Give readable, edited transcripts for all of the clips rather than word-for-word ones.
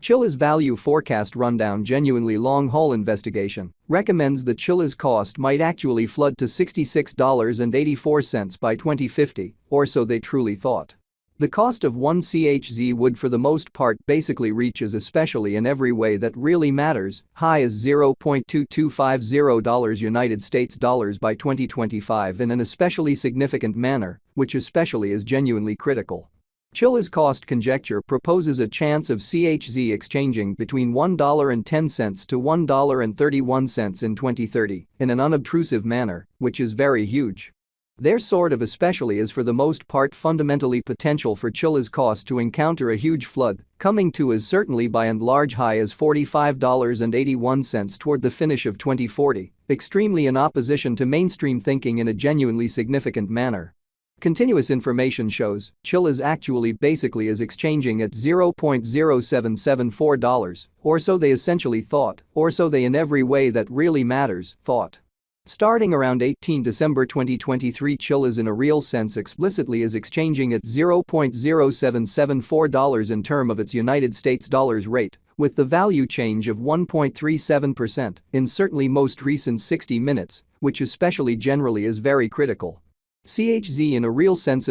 Chilliz Value Forecast Rundown Genuinely Long-Haul Investigation recommends that Chilliz cost might actually flood to $66.84 by 2050, or so they truly thought. The cost of 1 CHZ would for the most part basically reaches especially in every way that really matters, high as $0.2250 United States dollars by 2025 in an especially significant manner, which especially is genuinely critical. Chilliz cost conjecture proposes a chance of CHZ exchanging between $1.10 to $1.31 in 2030 in an unobtrusive manner, which is very huge. Their sort of especially is for the most part fundamentally potential for Chilliz cost to encounter a huge flood, coming to as certainly by and large high as $45.81 toward the finish of 2040, extremely in opposition to mainstream thinking in a genuinely significant manner. Continuous information shows Chilliz actually basically is exchanging at $0.0774, or so they essentially thought, or so they in every way that really matters, thought. Starting around 18 December 2023, Chilliz in a real sense explicitly is exchanging at $0.0774 in term of its United States dollars rate, with the value change of 1.37% in certainly most recent 60 minutes, which especially generally is very critical. CHZ in a real sense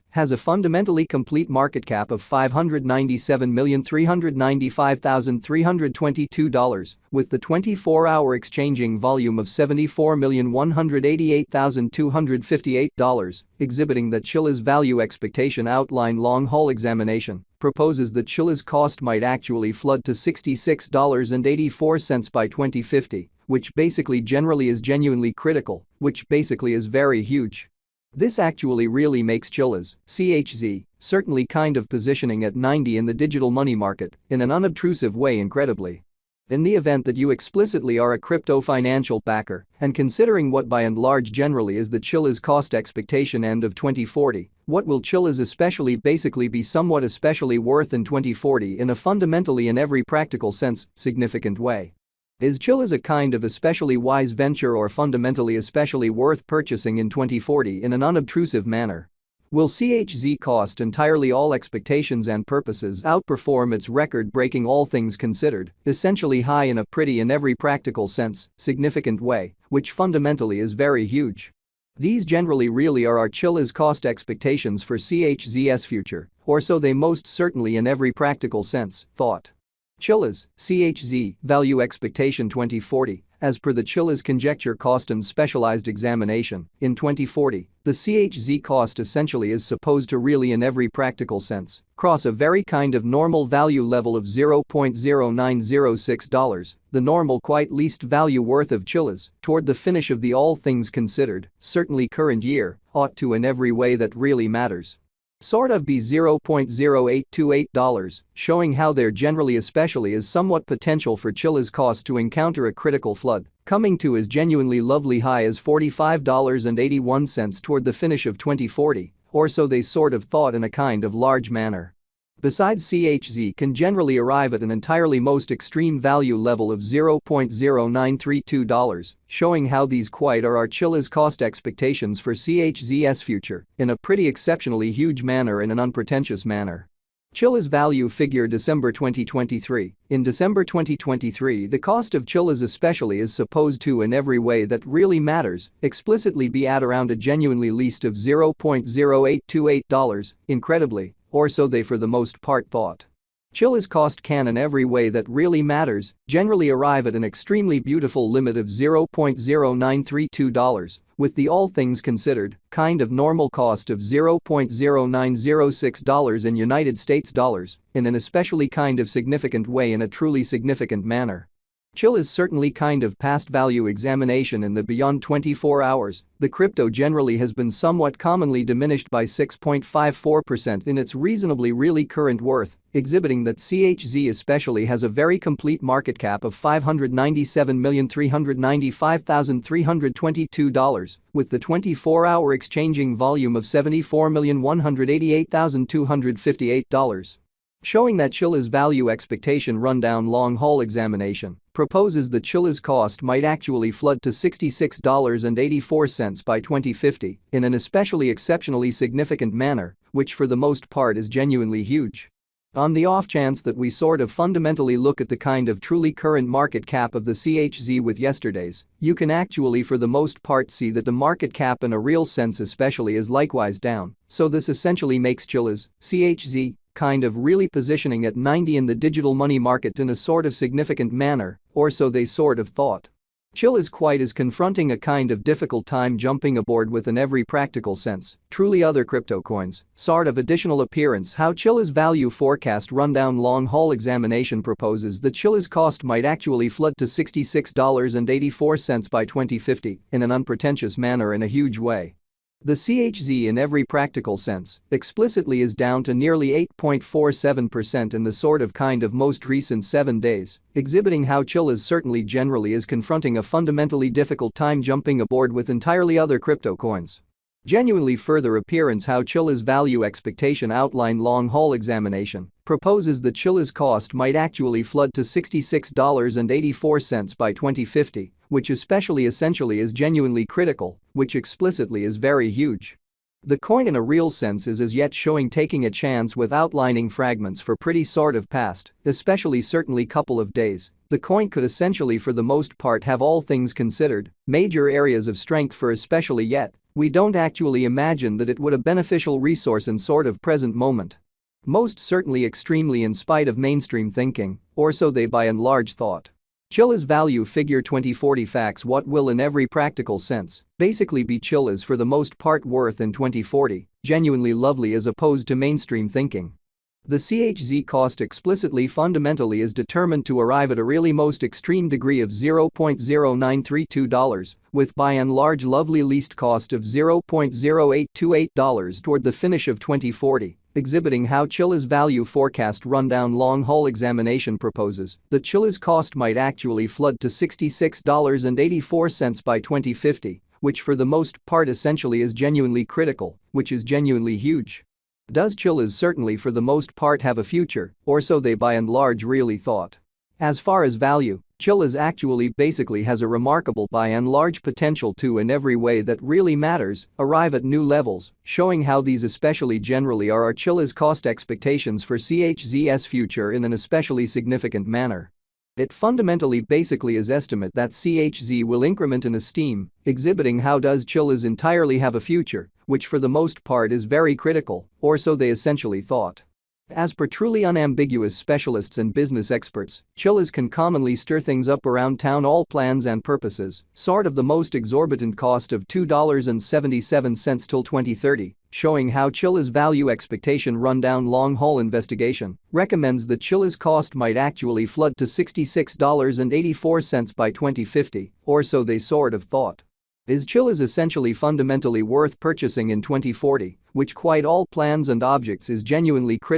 has a fundamentally complete market cap of $597,395,322 with the 24-hour exchanging volume of $74,188,258, exhibiting that Chilliz value expectation outline long-haul examination proposes that Chilliz cost might actually flood to $66.84 by 2050, which basically generally is genuinely critical, which basically is very huge. This actually really makes Chilliz, CHZ, certainly kind of positioning at 90 in the digital money market in an unobtrusive way incredibly. In the event that you explicitly are a crypto financial backer and considering what by and large generally is the Chilliz cost expectation end of 2040, what will Chilliz especially basically be somewhat especially worth in 2040 in a fundamentally in every practical sense, significant way? Is Chilliz a kind of especially wise venture or fundamentally especially worth purchasing in 2040 in an unobtrusive manner? Will CHZ cost entirely all expectations and purposes outperform its record-breaking all things considered, essentially high in a pretty in every practical sense, significant way, which fundamentally is very huge? These generally really are our Chilliz cost expectations for CHZ's future, or so they most certainly in every practical sense, thought. Chilliz, CHZ, value expectation 2040, as per the Chilliz conjecture cost and specialized examination, in 2040, the CHZ cost essentially is supposed to really in every practical sense cross a very kind of normal value level of $0.0906, the normal quite least value worth of Chilliz, toward the finish of the all things considered, certainly current year, ought to in every way that really matters. Sort of be $0.0828, showing how there generally especially is somewhat potential for Chilliz cost to encounter a critical flood, coming to as genuinely lovely high as $45.81 toward the finish of 2040, or so they sort of thought in a kind of large manner. Besides, CHZ can generally arrive at an entirely most extreme value level of $0.0932, showing how these quite are our Chilliz cost expectations for CHZ's future in a pretty exceptionally huge manner in an unpretentious manner. Chilliz value figure December 2023. In December 2023, the cost of Chilliz especially is supposed to in every way that really matters explicitly be at around a genuinely least of $0.0828, incredibly, or so they for the most part thought. Chilliz cost can in every way that really matters generally arrive at an extremely beautiful limit of $0.0932, with the all things considered kind of normal cost of $0.0906 in United States dollars in an especially kind of significant way in a truly significant manner. Chilliz certainly kind of past value examination in the beyond 24 hours, the crypto generally has been somewhat commonly diminished by 6.54% in its reasonably really current worth, exhibiting that CHZ especially has a very complete market cap of $597,395,322, with the 24-hour exchanging volume of $74,188,258. Showing that Chilliz value expectation rundown long-haul examination proposes that Chilliz cost might actually flood to $66.84 by 2050 in an especially exceptionally significant manner, which for the most part is genuinely huge. On the off chance that we sort of fundamentally look at the kind of truly current market cap of the CHZ with yesterday's, you can actually for the most part see that the market cap in a real sense especially is likewise down, so this essentially makes Chilliz, CHZ, kind of really positioning at 90 in the digital money market in a sort of significant manner, or so they sort of thought. Chilliz quite is confronting a kind of difficult time jumping aboard with in every practical sense, truly other crypto coins, sort of additional appearance how Chilliz value forecast rundown long haul examination proposes that Chilliz cost might actually flood to $66.84 by 2050 in an unpretentious manner in a huge way. The CHZ in every practical sense explicitly is down to nearly 8.47% in the sort of kind of most recent 7 days, exhibiting how Chilliz certainly generally is confronting a fundamentally difficult time jumping aboard with entirely other crypto coins. Genuinely further appearance how Chilliz value expectation outline long haul examination proposes that Chilliz cost might actually flood to $66.84 by 2050, which especially essentially is genuinely critical, which explicitly is very huge. The coin in a real sense is as yet showing taking a chance with outlining fragments for pretty sort of past, especially certainly couple of days. The coin could essentially for the most part have all things considered, major areas of strength for especially yet, we don't actually imagine that it would a beneficial resource in sort of present moment. Most certainly extremely in spite of mainstream thinking, or so they by and large thought. Chilliz value figure 2040 facts what will in every practical sense basically be Chilliz for the most part worth in 2040, genuinely lovely as opposed to mainstream thinking. The CHZ cost explicitly fundamentally is determined to arrive at a really most extreme degree of $0.0932, with by and large lovely least cost of $0.0828 toward the finish of 2040. Exhibiting how Chilliz value forecast rundown long haul examination proposes that Chilliz cost might actually flood to $66.84 by 2050, which for the most part essentially is genuinely critical, which is genuinely huge. Does Chilliz certainly for the most part have a future, or so they by and large really thought? As far as value, Chilliz actually basically has a remarkable by and large potential to in every way that really matters, arrive at new levels, showing how these especially generally are our Chilliz cost expectations for CHZ's future in an especially significant manner. It fundamentally basically is estimate that CHZ will increment in esteem, exhibiting how does Chilliz entirely have a future, which for the most part is very critical, or so they essentially thought. As per truly unambiguous specialists and business experts, Chilliz can commonly stir things up around town all plans and purposes, sort of the most exorbitant cost of $2.77 till 2030, showing how Chilliz value expectation rundown long haul investigation recommends that Chilliz cost might actually flood to $66.84 by 2050, or so they sort of thought. Is Chilliz essentially fundamentally worth purchasing in 2040, which quite all plans and objects is genuinely critical?